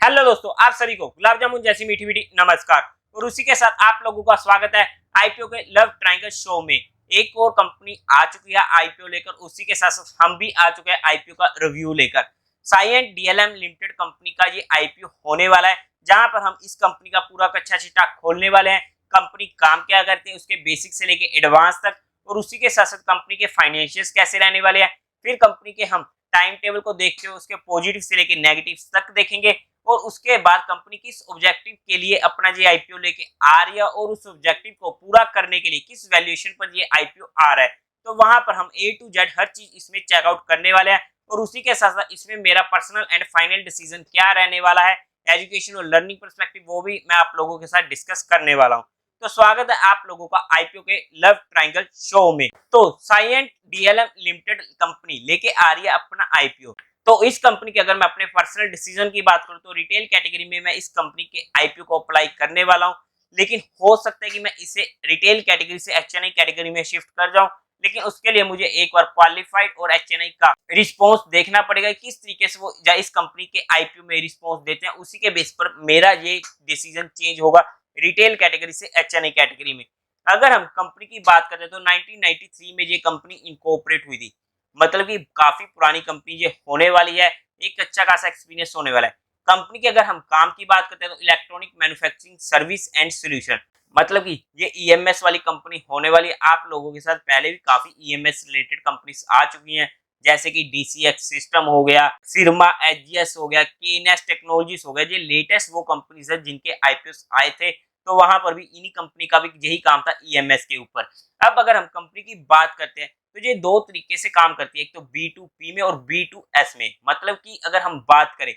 Hello दोस्तों, आप सभी को गुलाब जामुन जैसी मीठी मीठी नमस्कार। और उसी के साथ आप लोगों का स्वागत है आईपीओ के लव ट्रायंगल शो में। एक और कंपनी आ चुकी है आईपीओ लेकर, उसी के साथ साथ हम भी आ चुके हैं आईपीओ का रिव्यू लेकर। साइएंट डीएलएम लिमिटेड कंपनी का ये आईपीओ होने वाला है, जहां पर हम इस कंपनी का पूरा कच्चा चिट्ठा खोलने वाले हैं। कंपनी काम क्या करती है, उसके बेसिक से लेके एडवांस तक, और उसी के साथ साथ कंपनी के फाइनेंशियल्स कैसे रहने वाले हैं। फिर कंपनी के हम टाइम टेबल को देखते हुए उसके पॉजिटिव से लेके नेगेटिव तक देखेंगे, और उसके बाद कंपनी किस ऑब्जेक्टिव के लिए अपना ये आईपीओ लेके आ रही है और उस ऑब्जेक्टिव को पूरा करने के लिए किस वैल्यूएशन पर ये आईपीओ आ रहा है। तो वहां पर हम ए टू जेड हर चीज इसमें चेकआउट करने वाले हैं, और उसी के साथ साथ इसमें मेरा पर्सनल एंड फाइनल डिसीजन क्या रहने वाला है, एजुकेशन और लर्निंग पर्सपेक्टिव, वो भी मैं आप लोगों के साथ डिस्कस करने वाला हूँ। तो स्वागत है आप लोगों का आईपीओ के लव ट्रायंगल शो में। तो साइएंट डीएलएम लिमिटेड कंपनी लेके आ रही है अपना आईपीओ। तो इस कंपनी के अगर मैं अपने पर्सनल डिसीजन की बात करूं तो रिटेल कैटेगरी में मैं इस कंपनी के आईपीओ को अप्लाई करने वाला हूं, लेकिन हो सकता है कि मैं इसे रिटेल कैटेगरी से एचएनआई कैटेगरी में शिफ्ट कर जाऊं। लेकिन उसके लिए मुझे एक बार क्वालिफाइड और एचएनआई का रिस्पॉन्स देखना पड़ेगा, किस तरीके से वो इस कंपनी के आईपीओ में रिस्पॉन्स देते हैं। उसी के बेस पर मेरा ये डिसीजन चेंज होगा रिटेल कैटेगरी से एचएनआई कैटेगरी में। अगर हम कंपनी की बात करें तो 1993 में ये कंपनी इनकॉर्पोरेट हुई थी, मतलब कि काफी पुरानी कंपनी ये होने वाली है। एक अच्छा खासा एक्सपीरियंस होने वाला है कंपनी के। अगर हम काम की बात करते हैं तो electronic manufacturing service and solution, मतलब कि ये ईएमएस वाली कंपनी होने वाली है। आप लोगों के साथ पहले भी काफी ईएमएस रिलेटेड कंपनीज आ चुकी हैं, जैसे कि डीसीएक्स सिस्टम हो गया, सिरमा एचजीएस हो गया, केनेस टेक्नोलॉजीज हो गया। ये लेटेस्ट वो कंपनीज है जिनके आईपीओ आए थे, तो वहां पर भी इन्हीं कंपनी का भी यही काम था ईएमएस के ऊपर। अब अगर हम कंपनी की बात करते हैं तो ये दो तरीके से काम करती है, एक तो B2P में और B2S में। मतलब कि अगर हम बात करें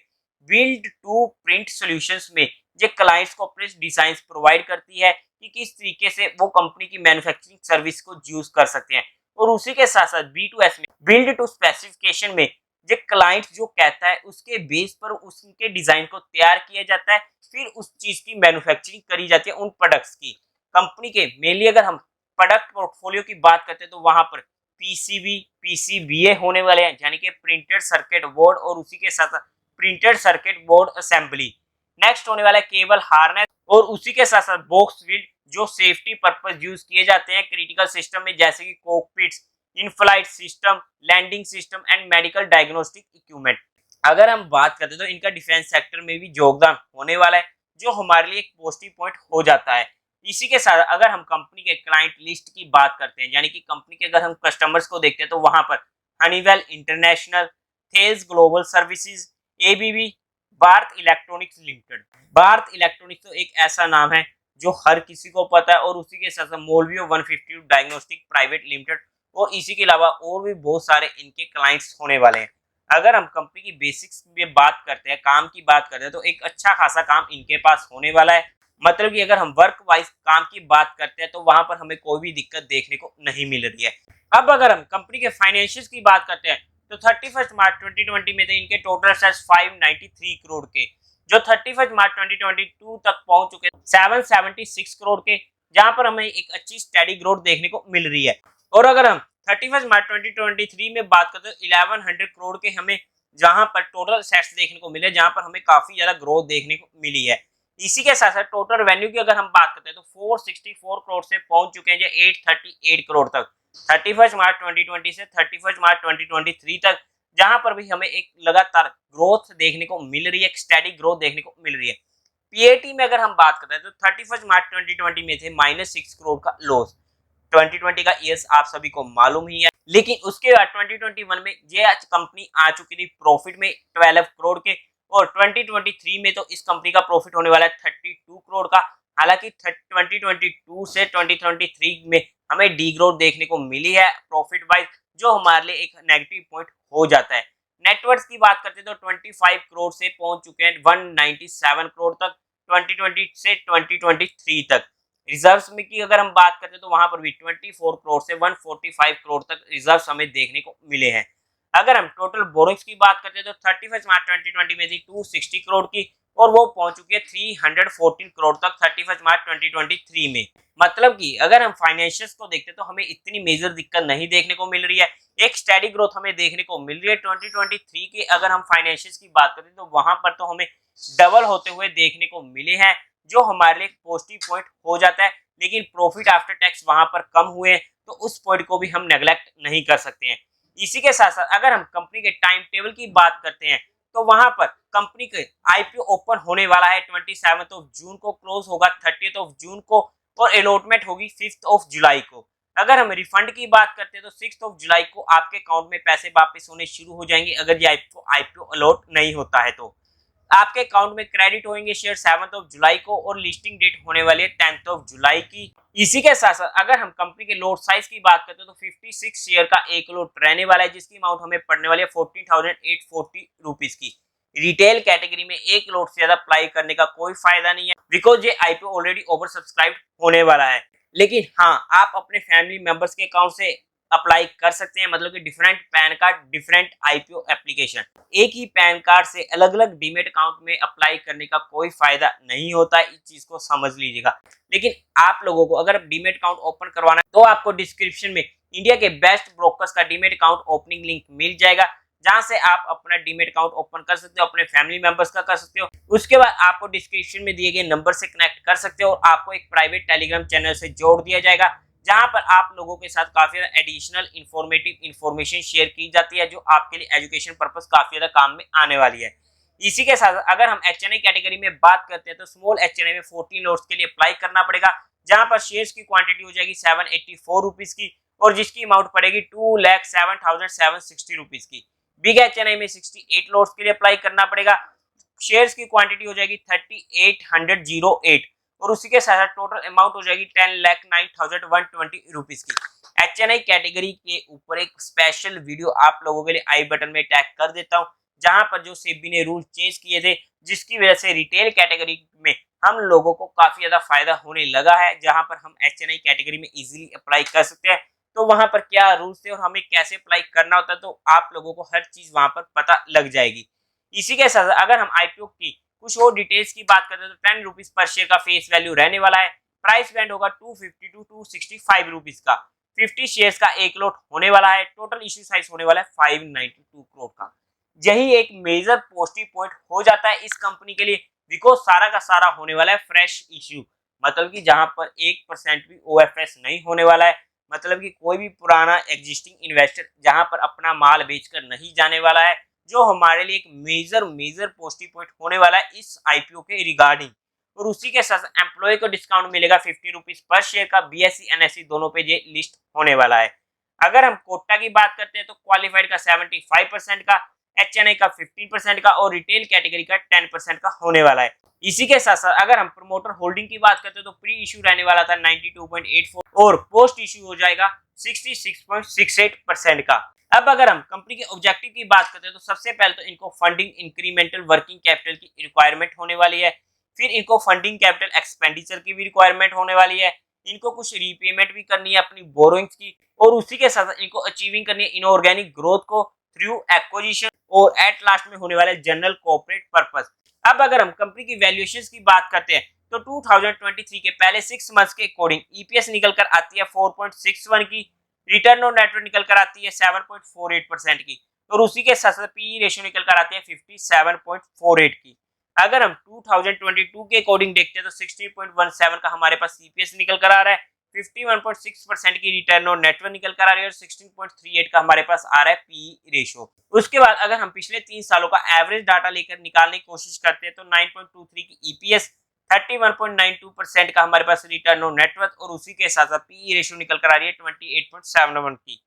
बिल्ड टू प्रिंट सॉल्यूशंस में, ये क्लाइंट्स को अपने डिजाइन प्रोवाइड करती है कि किस तरीके से वो कंपनी की मैन्युफैक्चरिंग सर्विस को यूज कर सकते हैं। और उसी के साथ साथ B2S में बिल्ड टू स्पेसिफिकेशन में, ये क्लाइंट जो कहता है उसके बेस पर उसके डिजाइन को तैयार किया जाता है, फिर उस चीज की मैन्युफैक्चरिंग करी जाती है उन प्रोडक्ट्स की। कंपनी के मेनली अगर हम प्रोडक्ट पोर्टफोलियो की बात करते हैं तो वहां पर पीसीबी पीसीबीए होने वाले हैं, यानी कि प्रिंटेड सर्किट बोर्ड, और उसी के साथ printed circuit board assembly. Next होने वाला है केबल हार्नेस, और उसी के साथ साथ बॉक्स विल्ड, जो सेफ्टी पर्पस यूज किए जाते हैं क्रिटिकल सिस्टम में, जैसे कि cockpits, in flight system, landing system and medical diagnostic equipment. अगर हम बात करते हैं तो इनका डिफेंस सेक्टर में भी योगदान होने वाला है, जो हमारे लिए एक पॉजिटिव पॉइंट हो जाता है। इसी के साथ अगर हम कंपनी के क्लाइंट लिस्ट की बात करते हैं, यानी कि कंपनी के अगर हम कस्टमर्स को देखते हैं तो वहां पर Honeywell International, Thales global services, ABB, Bharat electronics limited. Bharat electronics तो एक ऐसा नाम है जो हर किसी को पता है, और उसी के साथ मोलवियो 150 डायग्नोस्टिक प्राइवेट लिमिटेड, और इसी के अलावा और भी बहुत सारे इनके क्लाइंट्स होने वाले हैं। अगर हम कंपनी की बेसिक्स में बात करते हैं, काम की बात करते हैं, तो एक अच्छा खासा काम इनके पास होने वाला है। मतलब कि अगर हम वर्क वाइज काम की बात करते हैं तो वहां पर हमें कोई भी दिक्कत देखने को नहीं मिल रही है। अब अगर हम कंपनी के फाइनेंशियल्स की बात करते हैं तो 31 मार्च 2020 में थे इनके टोटल सेल्स 593 करोड़ के, जो 31 मार्च 2022 तक पहुंच चुके 776 करोड़ के, जहां पर हमें एक अच्छी स्टेडी ग्रोथ देखने को मिल रही है। और अगर हम 31 मार्च 2023 में बात करते हैं तो 1100 करोड़ के हमें जहां पर टोटल सेट्स देखने को मिले, जहां पर हमें काफी ज्यादा ग्रोथ देखने को मिली है। इसी के साथ साथ टोटल रेवेन्यू की अगर हम बात करते हैं तो 464 करोड़ से पहुंच चुके हैं 838 करोड़ तक, 31 मार्च 2020 से 31 मार्च 2023 तक, जहां पर भी हमें एक लगातार ग्रोथ देखने को मिल रही है, एक स्टेडी ग्रोथ देखने को मिल रही है। पीएटी में अगर हम बात करते हैं तो 31 मार्च 2020 में थे -6 करोड़ का लॉस। 2020 का ईयर्स आप सभी को मालूम ही है, लेकिन उसके बाद 2021 में ये कंपनी आ चुकी थी प्रॉफिट में 12 करोड़ के, और 2023 में तो इस कंपनी का प्रॉफिट होने वाला है 32 करोड़ का। हालांकि 2022 से 2023 में हमें डी ग्रोथ देखने को मिली है प्रॉफिट वाइज, जो हमारे लिए एक नेगेटिव पॉइंट हो जाता है। नेटवर्क की बात करते हैं तो 25 करोड़ से पहुंच चुके हैं 197 करोड़ तक 2020 से 2023 तक। रिजर्व्स में की अगर हम बात करते हैं तो वहां पर भी 24 करोड़ से 145 करोड़ तक रिजर्व्स हमें देखने को मिले हैं। अगर हम टोटल बोरोइंग्स की बात करते हैं तो 31 मार्च 2020 में थी 260 करोड़ की, और वो पहुंच चुकी है 314 करोड़ तक 31 मार्च 2023 में। मतलब कि अगर हम फाइनेंशियल्स को देखते तो हमें इतनी मेजर दिक्कत नहीं देखने को मिल रही है, एक स्टडी ग्रोथ हमें देखने को मिल रही है। 2023 के अगर हम फाइनेंशियल्स की बात करें तो वहां पर तो हमें डबल होते हुए देखने को मिले हैं, जो हमारे लिए पॉजिटिव पॉइंट हो जाता है। लेकिन प्रॉफिट आफ्टर टैक्स वहां पर कम हुए, तो उस पॉइंट को भी हम नेग्लेक्ट नहीं कर सकते हैं। इसी के साथ साथ अगर हम कंपनी के टाइम टेबल की बात करते हैं तो वहां पर कंपनी के आईपीओ ओपन होने वाला है 27 जून को, क्लोज होगा 30 जून को और अलॉटमेंट होगी 5 जुलाई को। अगर हम रिफंड की बात करते हैं तो 6 जुलाई को आपके अकाउंट में पैसे वापस होने शुरू हो जाएंगे अगर ये आईपीओ अलॉट नहीं होता है तो। आपके अकाउंट में क्रेडिट होंगे शेयर 7 जुलाई को और लिस्टिंग डेट होने वाली है 10 जुलाई की। इसी के साथ साथ अगर हम कंपनी के लॉट साइज की बात करते हैं तो 56 शेयर का एक लॉट रहने वाला है, जिसकी अमाउंट हमें पड़ने वाली है 14,840 रुपीज की। रिटेल कैटेगरी में एक लॉट से ज्यादा अप्लाई करने का कोई फायदा नहीं है, बिकॉज ये आईपीओ ऑलरेडी ओवर सब्सक्राइब होने वाला है। लेकिन हाँ, आप अपने फैमिली मेंबर्स के अकाउंट से अप्लाई कर सकते हैं, मतलब कि different pan card different IPO application. एक ही पैन कार्ड से अलग अलग डीमेट अकाउंट में अप्लाई करने का कोई फायदा नहीं होता है, इस चीज को समझ लीजिएगा। लेकिन आप लोगों को अगर डीमेट अकाउंट ओपन करवाना है तो आपको डिस्क्रिप्शन में इंडिया के बेस्ट ब्रोकर्स का डीमेट अकाउंट ओपनिंग लिंक मिल जाएगा, जहां से आप अपना डीमेट अकाउंट ओपन कर सकते हो, अपने फैमिली मेंबर्स का कर सकते हो। उसके बाद आपको डिस्क्रिप्शन में दिए गए नंबर से कनेक्ट कर सकते हो और आपको एक प्राइवेट टेलीग्राम चैनल से जोड़ दिया जाएगा, जहां पर आप लोगों के साथ काफी ज्यादा एडिशनल इंफॉर्मेटिव इंफॉर्मेशन शेयर की जाती है, जो आपके लिए एजुकेशन पर्पस काफी ज्यादा काम में आने वाली है। इसी के साथ अगर हम एचएनआई कैटेगरी में बात करते हैं तो स्मॉल एचएनआई में 14 लॉट्स के लिए अप्लाई करना पड़ेगा, जहां पर शेयर्स की क्वांटिटी हो जाएगी 784 रुपीज की और जिसकी अमाउंट पड़ेगी 2,07,760 रुपीज की। बिग एचएनआई में 68 लॉट्स के लिए अप्लाई करना पड़ेगा, शेयर्स की क्वांटिटी हो जाएगी 3808 और उसी के साथ टोटल अमाउंट हो जाएगी 10,09,120 रुपीज की। एचएनआई कैटेगरी के ऊपर एक स्पेशल वीडियो आप लोगों के लिए आई बटन में टैग कर देता हूं, जहां पर जो सेबी ने रूल चेंज किए थे, जिसकी वजह से रिटेल कैटेगरी में हम लोगों को काफी ज्यादा फायदा होने लगा है, जहां पर हम एचएनआई कैटेगरी में इजीली अप्लाई कर सकते हैं। तो वहां पर क्या रूल्स थे और हमें कैसे अप्लाई करना होता है, तो आप लोगों को हर चीज वहां पर पता लग जाएगी। इसी के साथ अगर हम आईपीओ की कुछ और डिटेल्स की बात करते हैं तो 10 रुपीज पर शेयर का फेस वैल्यू रहने वाला है। प्राइस बैंड होगा 250 टू 265 रुपीज का। 50 शेयर्स का एक लॉट होने वाला है। टोटल इश्यू साइज होने वाला है 592 करोड़ का। यही एक मेजर पॉजिटिव पॉइंट हो जाता है इस कंपनी के लिए, बिकॉज सारा का सारा होने वाला है फ्रेश इश्यू, मतलब कि जहां पर 1% भी ओएफएस नहीं होने वाला है। मतलब कि कोई भी पुराना एग्जिस्टिंग इन्वेस्टर जहां पर अपना माल बेचकर नहीं जाने वाला है, जो हमारे लिए एक मेजर पॉजिटिव पॉइंट होने वाला है इस आईपीओ के रिगार्डिंग। और उसी के साथ एम्प्लॉय को डिस्काउंट मिलेगा 50 रुपीज पर शेयर का। बीएसई एनएसई दोनों पे ये लिस्ट होने वाला है। अगर हम कोटा की बात करते हैं तो क्वालिफाइड का 75% का, एचएनआई का 15% का और रिटेल कैटेगरी का 10% का होने वाला है। इसी के साथ साथ अगर हम प्रमोटर होल्डिंग की बात करते हैं तो प्री इश्यू रहने वाला था 92.84 और पोस्ट इश्यू हो जाएगा 66.68% का। अब अगर हम कंपनी के ऑब्जेक्टिव की बात करते हैं तो सबसे पहले तो इनको फंडिंग इंक्रीमेंटल वर्किंग कैपिटल की रिक्वायरमेंट होने वाली है, फिर इनको फंडिंग कैपिटल एक्सपेंडिचर की भी रिक्वायरमेंट होने वाली है, इनको कुछ रीपेमेंट भी करनी है अपनी बोरोइंग्स की, और उसी के साथ इनको अचीविंग करनी है इनऑर्गेनिक ग्रोथ को थ्रू एक्विजिशन और एट लास्ट में होने वाले जनरल कॉर्पोरेट पर्पस। अब अगर हम कंपनी की वैल्यूएशंस की बात करते हैं तो 2023 के पहले 6 मंथ्स के अकॉर्डिंग ईपीएस निकल कर आती है 4.61 की, रिटर्न ऑन नेटवर्थ निकल कर आती है 7.48% की और उसी के साथ साथ पीई रेशियो निकल कर आती है 57.48 की। अगर हम 2022 के अकॉर्डिंग देखते हैं तो 16.17 का हमारे पास ईपीएस निकल कर आ रहा है, 51.6% की रिटर्न ऑन नेटवर्थ निकल कर आ रही है और 16.38 का हमारे पास आ रहा है पीई रेशियो। उसके बाद अगर हम पिछले 3 सालों का एवरेज डाटा लेकर निकालने की कोशिश करते हैं तो 9.23 की ईपीएस, 31.92% का हमारे पास रिटर्न ऑन नेटवर्थ और उसी के साथ साथ पीई रेशियो निकल कर आ रही है 28.71 की।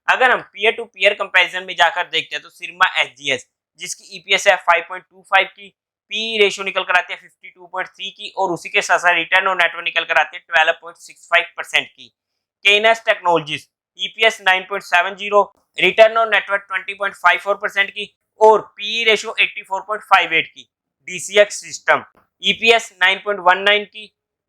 अगर हम पीयर टू पीयर कंपैरिजन में जाकर देखते हैं तो सिरमा एसजीएस जिसकी ईपीएस है 5.25 की, पीई रेशियो निकल कर आती है 52.3 की और उसी के साथ साथ रिटर्न ऑन नेटवर्थ निकल कर आती है 12.65% की। Kaynes technologies EPS 9.70, return on net worth 20.54% की और पीई रेशियो 84.58 की। डीसीएक्स सिस्टम ईपीएस 9.19 की,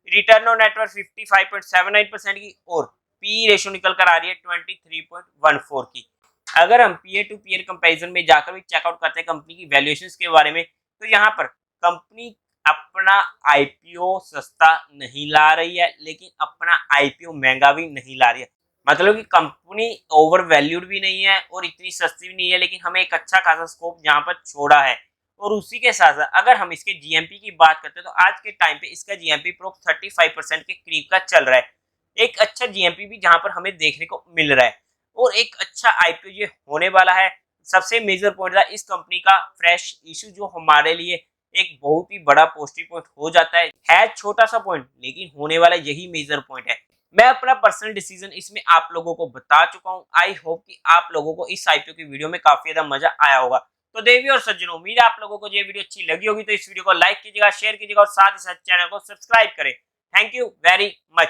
रिटर्न ऑन नेटवर्थ 55.79% की और पीई रेशियो निकल कर आ रही है 23.14 की। अगर हम पीयर टू पीयर कंपैरिजन में जाकर भी चेकआउट करते हैं कंपनी की वैल्यूएशंस के बारे में तो यहाँ पर कंपनी अपना आईपीओ सस्ता नहीं ला रही है, लेकिन अपना आईपीओ महंगा भी नहीं ला रही है। मतलब कि कंपनी ओवर वैल्यूड भी नहीं है और इतनी सस्ती भी नहीं है, लेकिन हमें एक अच्छा खासा स्कोप यहाँ पर छोड़ा है। और उसी के साथ साथ अगर हम इसके जीएमपी की बात करते हैं तो आज के टाइम पे इसका जीएमपी प्रो 35% के करीब का चल रहा है। एक अच्छा जीएमपी भी जहां पर हमें देखने को मिल रहा है और एक अच्छा आईपीओ ये होने वाला है। सबसे मेजर पॉइंट था इस कंपनी का फ्रेश इशू, जो हमारे लिए एक बहुत ही बड़ा पॉजिटिव पॉइंट हो जाता है छोटा सा पॉइंट, लेकिन होने वाला यही मेजर पॉइंट है। मैं अपना पर्सनल डिसीजन इसमें आप लोगों को बता चुका हूं। आई होप कि आप लोगों को इस आईपीओ की वीडियो में काफी ज्यादा मजा आया होगा। तो देवी और सज्जनों, उम्मीद है आप लोगों को ये वीडियो अच्छी लगी होगी, तो इस वीडियो को लाइक कीजिएगा, शेयर कीजिएगा और साथ ही साथ चैनल को सब्सक्राइब करें। Thank you very much.